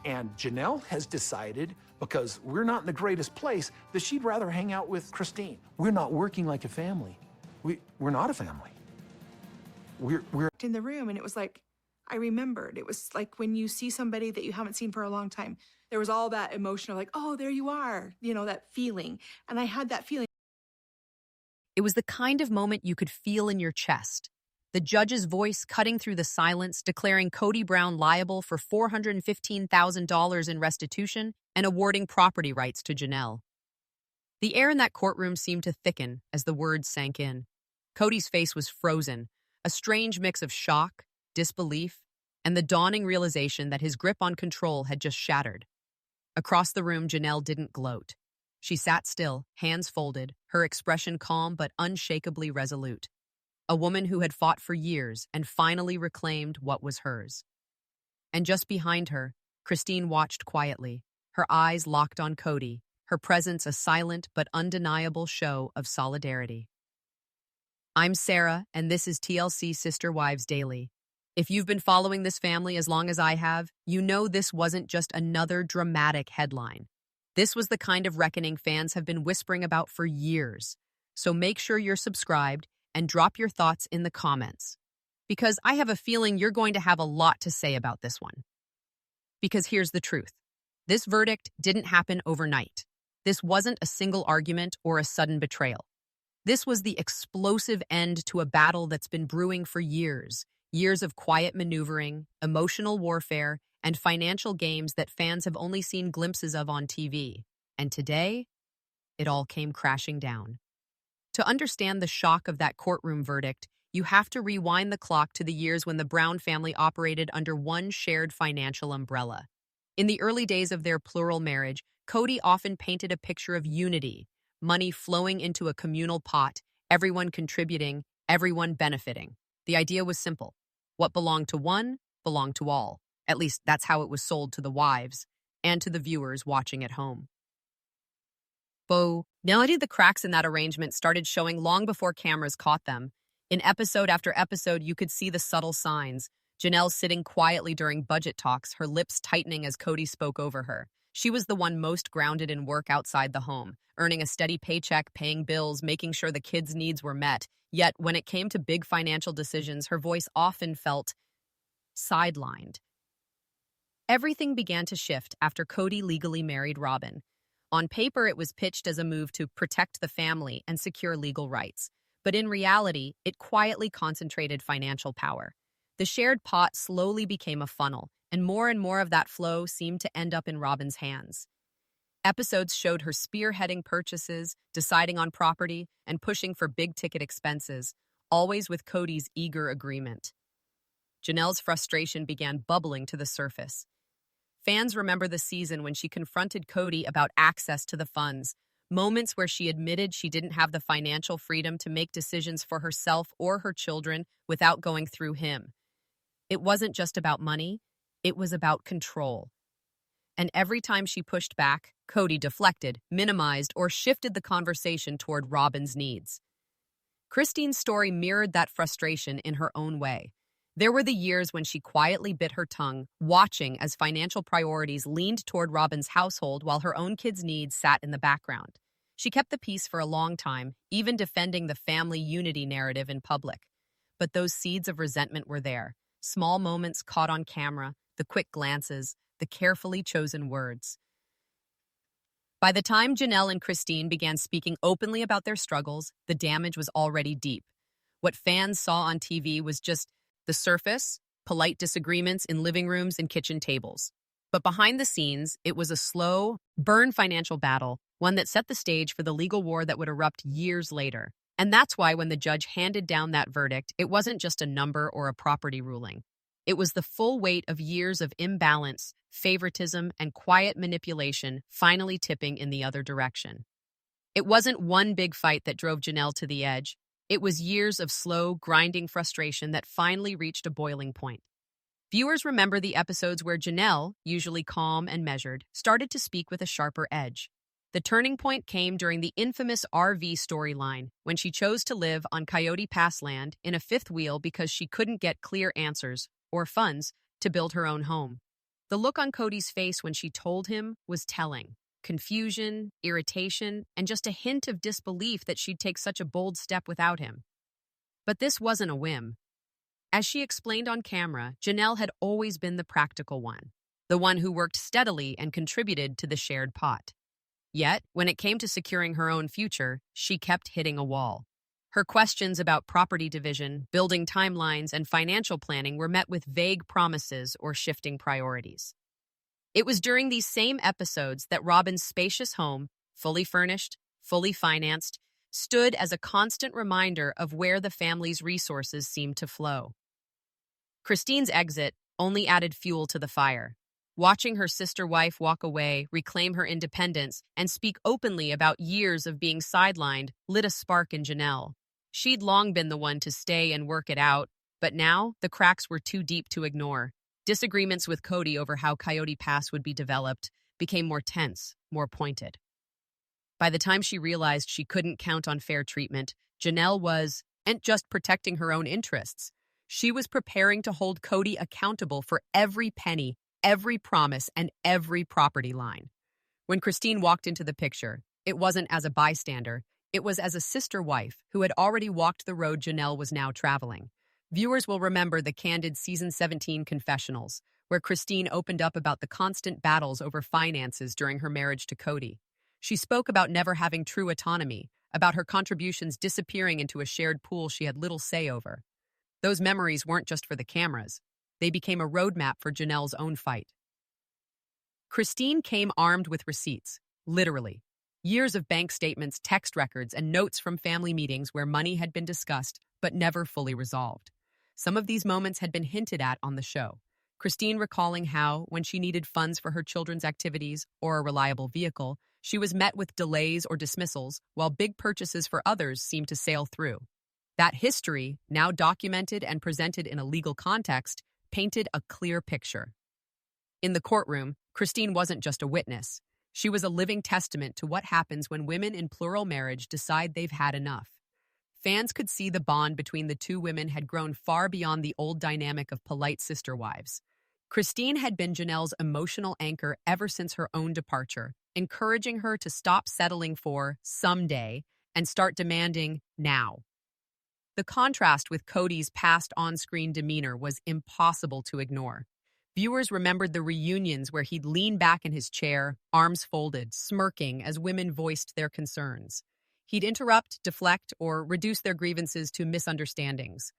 And Janelle has decided, because we're not in the greatest place, that she'd rather hang out with Christine. We're not working like a family. We're not a family. We're in the room, and it was like, I remembered. It was like when you see somebody that you haven't seen for a long time, there was all that emotion of like, oh, there you are, you know, that feeling. And I had that feeling. It was the kind of moment you could feel in your chest. The judge's voice cutting through the silence, declaring Kody Brown liable for $415,000 in restitution and awarding property rights to Janelle. The air in that courtroom seemed to thicken as the words sank in. Kody's face was frozen, a strange mix of shock, disbelief, and the dawning realization that his grip on control had just shattered. Across the room, Janelle didn't gloat. She sat still, hands folded, her expression calm but unshakably resolute. A woman who had fought for years and finally reclaimed what was hers. And just behind her, Christine watched quietly, her eyes locked on Kody, her presence a silent but undeniable show of solidarity. I'm Sarah, and this is TLC Sister Wives Daily. If you've been following this family as long as I have, you know this wasn't just another dramatic headline. This was the kind of reckoning fans have been whispering about for years. So make sure you're subscribed and drop your thoughts in the comments, because I have a feeling you're going to have a lot to say about this one. Because here's the truth. This verdict didn't happen overnight. This wasn't a single argument or a sudden betrayal. This was the explosive end to a battle that's been brewing for years, years of quiet maneuvering, emotional warfare, and financial games that fans have only seen glimpses of on TV. And today, it all came crashing down. To understand the shock of that courtroom verdict, you have to rewind the clock to the years when the Brown family operated under one shared financial umbrella. In the early days of their plural marriage, Kody often painted a picture of unity, money flowing into a communal pot, everyone contributing, everyone benefiting. The idea was simple. What belonged to one belonged to all. At least that's how it was sold to the wives and to the viewers watching at home. But the cracks in that arrangement started showing long before cameras caught them. In episode after episode, you could see the subtle signs. Janelle sitting quietly during budget talks, her lips tightening as Kody spoke over her. She was the one most grounded in work outside the home, earning a steady paycheck, paying bills, making sure the kids' needs were met. Yet, when it came to big financial decisions, her voice often felt sidelined. Everything began to shift after Kody legally married Robyn. On paper, it was pitched as a move to protect the family and secure legal rights. But in reality, it quietly concentrated financial power. The shared pot slowly became a funnel, and more of that flow seemed to end up in Robyn's hands. Episodes showed her spearheading purchases, deciding on property, and pushing for big-ticket expenses, always with Kody's eager agreement. Janelle's frustration began bubbling to the surface. Fans remember the season when she confronted Kody about access to the funds, moments where she admitted she didn't have the financial freedom to make decisions for herself or her children without going through him. It wasn't just about money, it was about control. And every time she pushed back, Kody deflected, minimized, or shifted the conversation toward Robyn's needs. Christine's story mirrored that frustration in her own way. There were the years when she quietly bit her tongue, watching as financial priorities leaned toward Robyn's household while her own kids' needs sat in the background. She kept the peace for a long time, even defending the family unity narrative in public. But those seeds of resentment were there, small moments caught on camera, the quick glances, the carefully chosen words. By the time Janelle and Christine began speaking openly about their struggles, the damage was already deep. What fans saw on TV was just the surface, polite disagreements in living rooms and kitchen tables. But behind the scenes, it was a slow, burn financial battle, one that set the stage for the legal war that would erupt years later. And that's why when the judge handed down that verdict, it wasn't just a number or a property ruling. It was the full weight of years of imbalance, favoritism, and quiet manipulation finally tipping in the other direction. It wasn't one big fight that drove Janelle to the edge. It was years of slow, grinding frustration that finally reached a boiling point. Viewers remember the episodes where Janelle, usually calm and measured, started to speak with a sharper edge. The turning point came during the infamous RV storyline, when she chose to live on Coyote Pass land in a fifth wheel because she couldn't get clear answers or funds to build her own home. The look on Kody's face when she told him was telling. Confusion, irritation, and just a hint of disbelief that she'd take such a bold step without him. But this wasn't a whim. As she explained on camera, Janelle had always been the practical one, the one who worked steadily and contributed to the shared pot. Yet, when it came to securing her own future, she kept hitting a wall. Her questions about property division, building timelines, and financial planning were met with vague promises or shifting priorities. It was during these same episodes that Robin's spacious home, fully furnished, fully financed, stood as a constant reminder of where the family's resources seemed to flow. Christine's exit only added fuel to the fire. Watching her sister wife walk away, reclaim her independence, and speak openly about years of being sidelined lit a spark in Janelle. She'd long been the one to stay and work it out, but now the cracks were too deep to ignore. Disagreements with Kody over how Coyote Pass would be developed became more tense, more pointed. By the time she realized she couldn't count on fair treatment, Janelle wasn't just protecting her own interests. She was preparing to hold Kody accountable for every penny, every promise, and every property line. When Christine walked into the picture, it wasn't as a bystander, it was as a sister wife who had already walked the road Janelle was now traveling. Viewers will remember the candid Season 17 confessionals, where Christine opened up about the constant battles over finances during her marriage to Kody. She spoke about never having true autonomy, about her contributions disappearing into a shared pool she had little say over. Those memories weren't just for the cameras. They became a roadmap for Janelle's own fight. Christine came armed with receipts, literally. Years of bank statements, text records, and notes from family meetings where money had been discussed but never fully resolved. Some of these moments had been hinted at on the show. Christine recalling how, when she needed funds for her children's activities or a reliable vehicle, she was met with delays or dismissals, while big purchases for others seemed to sail through. That history, now documented and presented in a legal context, painted a clear picture. In the courtroom, Christine wasn't just a witness. She was a living testament to what happens when women in plural marriage decide they've had enough. Fans could see the bond between the two women had grown far beyond the old dynamic of polite sister wives. Christine had been Janelle's emotional anchor ever since her own departure, encouraging her to stop settling for someday and start demanding now. The contrast with Kody's past on-screen demeanor was impossible to ignore. Viewers remembered the reunions where he'd lean back in his chair, arms folded, smirking as women voiced their concerns. He'd interrupt, deflect, or reduce their grievances to misunderstandings.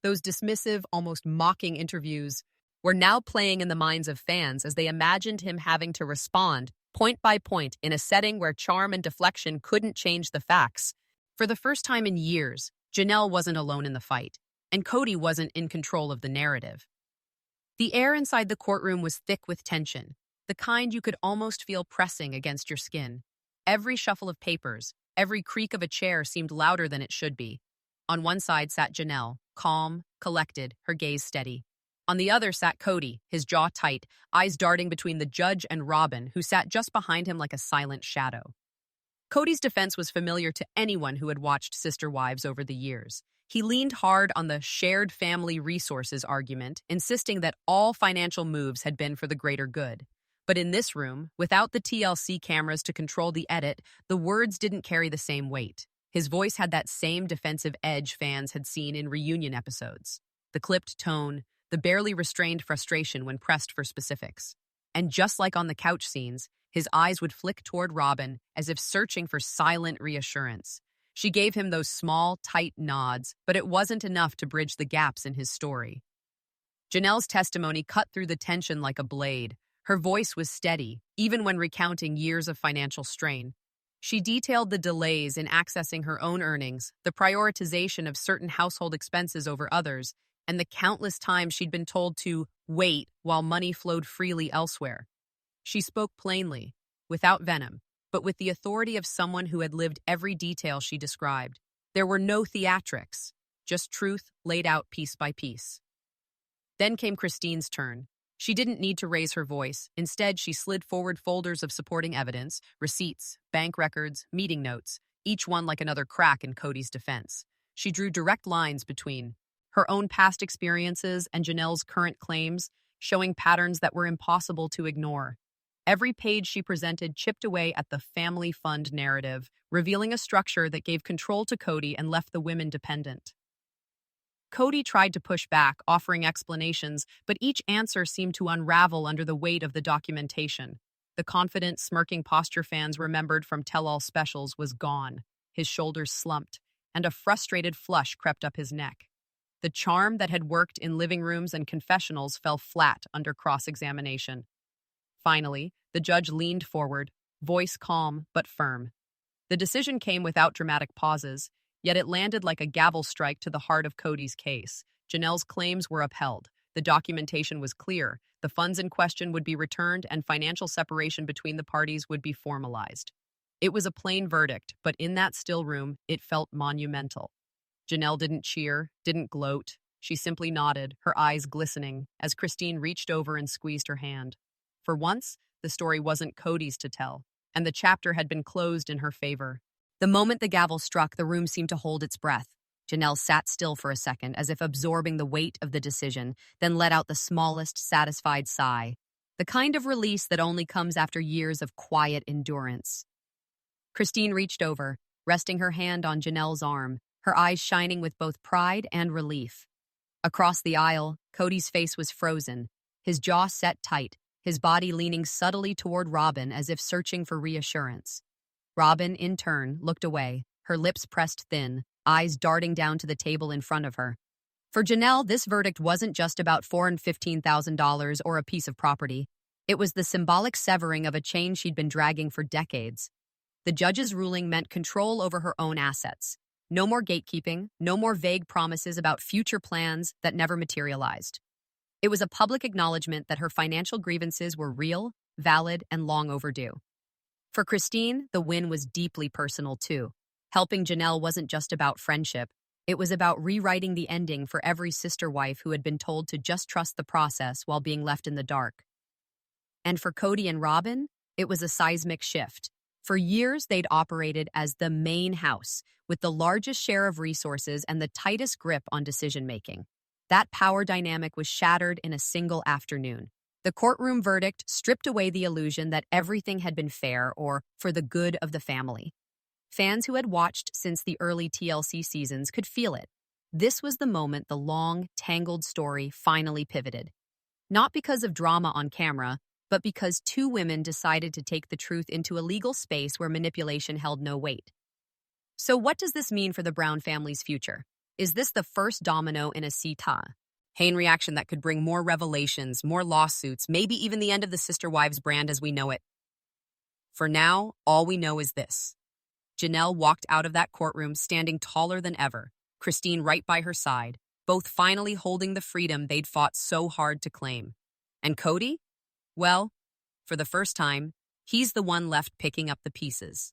Those dismissive, almost mocking interviews were now playing in the minds of fans as they imagined him having to respond, point by point, in a setting where charm and deflection couldn't change the facts. For the first time in years, Janelle wasn't alone in the fight, and Kody wasn't in control of the narrative. The air inside the courtroom was thick with tension, the kind you could almost feel pressing against your skin. Every shuffle of papers, every creak of a chair seemed louder than it should be. On one side sat Janelle, calm, collected, her gaze steady. On the other sat Kody, his jaw tight, eyes darting between the judge and Robin, who sat just behind him like a silent shadow. Kody's defense was familiar to anyone who had watched Sister Wives over the years. He leaned hard on the shared family resources argument, insisting that all financial moves had been for the greater good. But in this room, without the TLC cameras to control the edit, the words didn't carry the same weight. His voice had that same defensive edge fans had seen in reunion episodes. The clipped tone, the barely restrained frustration when pressed for specifics. And just like on the couch scenes, his eyes would flick toward Robin as if searching for silent reassurance. She gave him those small, tight nods, but it wasn't enough to bridge the gaps in his story. Janelle's testimony cut through the tension like a blade. Her voice was steady, even when recounting years of financial strain. She detailed the delays in accessing her own earnings, the prioritization of certain household expenses over others, and the countless times she'd been told to wait while money flowed freely elsewhere. She spoke plainly, without venom, but with the authority of someone who had lived every detail she described. There were no theatrics, just truth laid out piece by piece. Then came Christine's turn. She didn't need to raise her voice. Instead, she slid forward folders of supporting evidence, receipts, bank records, meeting notes, each one like another crack in Kody's defense. She drew direct lines between her own past experiences and Janelle's current claims, showing patterns that were impossible to ignore. Every page she presented chipped away at the family fund narrative, revealing a structure that gave control to Kody and left the women dependent. Kody tried to push back, offering explanations, but each answer seemed to unravel under the weight of the documentation. The confident, smirking posture fans remembered from tell-all specials was gone. His shoulders slumped, and a frustrated flush crept up his neck. The charm that had worked in living rooms and confessionals fell flat under cross-examination. Finally, the judge leaned forward, voice calm but firm. The decision came without dramatic pauses, yet it landed like a gavel strike to the heart of Kody's case. Janelle's claims were upheld. The documentation was clear. The funds in question would be returned and financial separation between the parties would be formalized. It was a plain verdict, but in that still room, it felt monumental. Janelle didn't cheer, didn't gloat. She simply nodded, her eyes glistening, as Christine reached over and squeezed her hand. For once, the story wasn't Kody's to tell, and the chapter had been closed in her favor. The moment the gavel struck, the room seemed to hold its breath. Janelle sat still for a second, as if absorbing the weight of the decision, then let out the smallest, satisfied sigh, the kind of release that only comes after years of quiet endurance. Christine reached over, resting her hand on Janelle's arm, her eyes shining with both pride and relief. Across the aisle, Kody's face was frozen, his jaw set tight, his body leaning subtly toward Robin as if searching for reassurance. Robin, in turn, looked away, her lips pressed thin, eyes darting down to the table in front of her. For Janelle, this verdict wasn't just about $415,000 or a piece of property. It was the symbolic severing of a chain she'd been dragging for decades. The judge's ruling meant control over her own assets. No more gatekeeping, no more vague promises about future plans that never materialized. It was a public acknowledgement that her financial grievances were real, valid, and long overdue. For Christine, the win was deeply personal too. Helping Janelle wasn't just about friendship. It was about rewriting the ending for every sister wife who had been told to just trust the process while being left in the dark. And for Kody and Robin, it was a seismic shift. For years, they'd operated as the main house, with the largest share of resources and the tightest grip on decision-making. That power dynamic was shattered in a single afternoon. The courtroom verdict stripped away the illusion that everything had been fair or for the good of the family. Fans who had watched since the early TLC seasons could feel it. This was the moment the long, tangled story finally pivoted. Not because of drama on camera, but because two women decided to take the truth into a legal space where manipulation held no weight. So what does this mean for the Brown family's future? Is this the first domino in a chain reaction that could bring more revelations, more lawsuits, maybe even the end of the Sister Wives brand as we know it? For now, all we know is this. Janelle walked out of that courtroom standing taller than ever, Christine right by her side, both finally holding the freedom they'd fought so hard to claim. And Kody? Well, for the first time, he's the one left picking up the pieces.